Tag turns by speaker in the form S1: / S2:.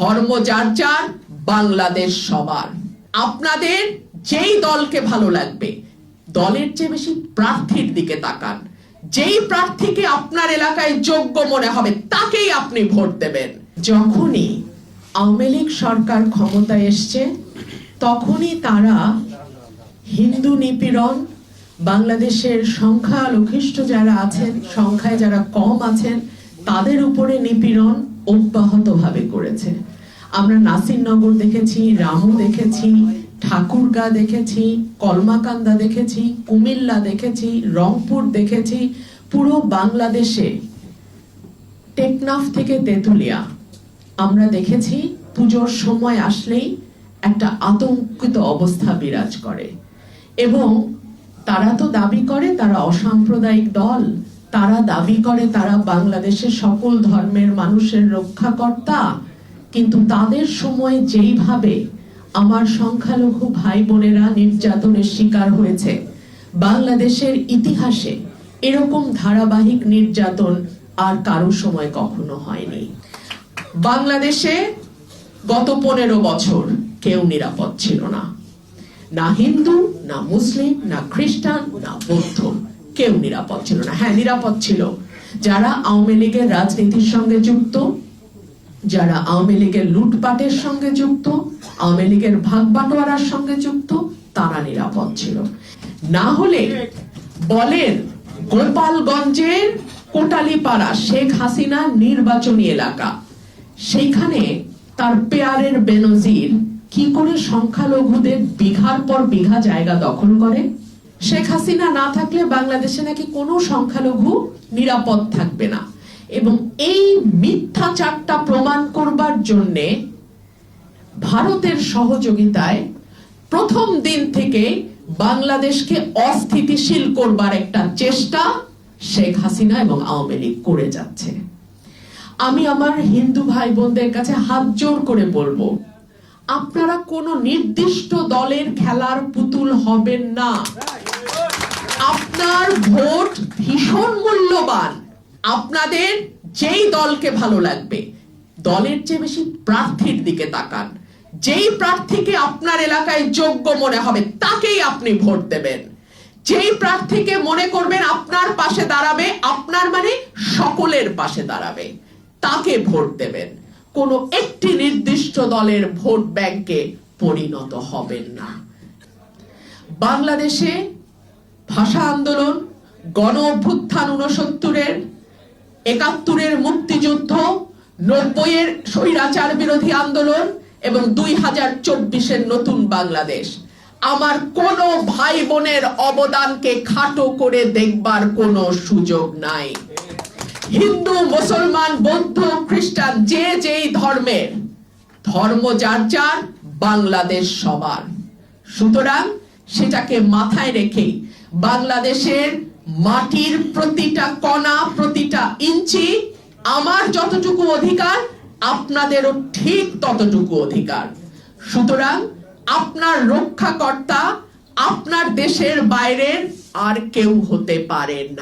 S1: ধর্ম যার যার, বাংলাদেশ সবার। আপনাদের যেই দলকে ভালো লাগবে, দলের চেয়ে বেশি প্রার্থীর দিকে তাকান। যেই প্রার্থীকে আপনার এলাকায় যোগ্য মনে হবে তাকেই আপনি ভোট দেবেন। যখনই আওয়ামী লীগ সরকার ক্ষমতায় এসছে তখনই তারা হিন্দু নিপীড়ন, বাংলাদেশের সংখ্যালঘিষ্ঠ যারা আছেন, সংখ্যায় যারা কম আছেন তাদের উপরে নিপীড়ন অব্যাহতভাবে করেছে। আমরা নাসিরনগর দেখেছি, রামু দেখেছি, ঠাকুরগাঁ দেখেছি, কলমাকান্দা দেখেছি, কুমিল্লা দেখেছি, রংপুর দেখেছি। পুরো বাংলাদেশে টেকনাফ থেকে তেতুলিয়া আমরা দেখেছি পুজোর সময় আসলেই একটা আতঙ্কিত অবস্থা বিরাজ করে। এবং তারা তো দাবি করে তারা অসাম্প্রদায়িক দল, তারা দাবি করে তারা বাংলাদেশের সকল ধর্মের মানুষের রক্ষাকর্তা, কিন্তু তাদের সময় যেইভাবে আমার সংখ্যালঘু ভাই বোনেরা নির্যাতনের শিকার হয়েছে, বাংলাদেশের ইতিহাসে এরকম ধারাবাহিক নির্যাতন আর কারো সময় কখনো হয়নি। বাংলাদেশে গত 15 বছর কেউ নিরাপদ ছিল না, না হিন্দু, না মুসলিম, না খ্রিস্টান, না বৌদ্ধ, কেউ নিরাপদ ছিল না। হ্যাঁ, নিরাপদ ছিল যারা আওয়ামী লীগের রাজনীতির সঙ্গে যুক্ত, যারা আওয়ামী লীগের লুটপাটের সঙ্গে যুক্ত, আওয়ামী লীগের ভাগ বাটোয়ারার সঙ্গে যুক্ত, তারা নিরাপদ ছিল। না হলে বলেন গোপালগঞ্জের কোটালীপাড়া শেখ হাসিনার নির্বাচনী এলাকা, সেইখানে তার পেয়ারের বেনজির কি করে সংখ্যালঘুদের বিঘার পর বিঘা জায়গা দখল করে। শেখ হাসিনা না থাকলে বাংলাদেশে নাকি কোনো সংখ্যালঘু নিরাপদ থাকবে না। এবং এই মিথ্যাচারটা প্রমাণ করবার জন্য ভারতের সহযোগিতায় প্রথম দিন থেকে বাংলাদেশকে অস্থিতিশীল করবার একটা চেষ্টা শেখ হাসিনা এবং আওয়ামী লীগ করে যাচ্ছে। আমি আমার হিন্দু ভাই বোনদের কাছে হাত জোর করে বলবো, আপনারা কোন নির্দিষ্ট দলের খেলার পুতুল হবেন না। আপনার ভোট ভীষণ মূল্যবান। আপনাদের যেই দলকে ভালো লাগবে, দলের চেয়ে বেশি প্রার্থীর দিকে তাকান। যেই প্রার্থীকে আপনার এলাকায় যোগ্য মনে হবে তাকেই আপনি ভোট দেবেন। যেই প্রার্থীকে মনে করবেন আপনার পাশে দাঁড়াবে, আপনার মানে সকলের পাশে দাঁড়াবে, তাকে ভোট দেবেন। কোনো একটি নির্দিষ্ট দলের ভোট ব্যাংকে পরিণত হবেন না। বাংলাদেশে ভাষা আন্দোলন, গণ অভ্যুত্থান 69-এর, 71-এর মুক্তিযুদ্ধ, 90-এর স্বৈরাচার বিরোধী আন্দোলন এবং 2024-এর নতুন বাংলাদেশ, আমার কোন ভাই বোনের অবদানকে খাটো করে দেখবার কোনো সুযোগ নাই। হিন্দু, মুসলমান, বৌদ্ধ, খ্রিস্টান, যে যেই ধর্মের, ধর্ম যার যার, বাংলাদেশ সবার। সুতরাং সেটাকে মাথায় রেখেই বাংলাদেশের মাটির প্রতিটা কণা, প্রতিটা ইঞ্চি আমার যতটুকু অধিকার, আপনাদেরও ঠিক ততটুকু অধিকার। সুতরাং আপনার রক্ষাকর্তা আপনার দেশের বাইরের আর কেউ হতে পারে না।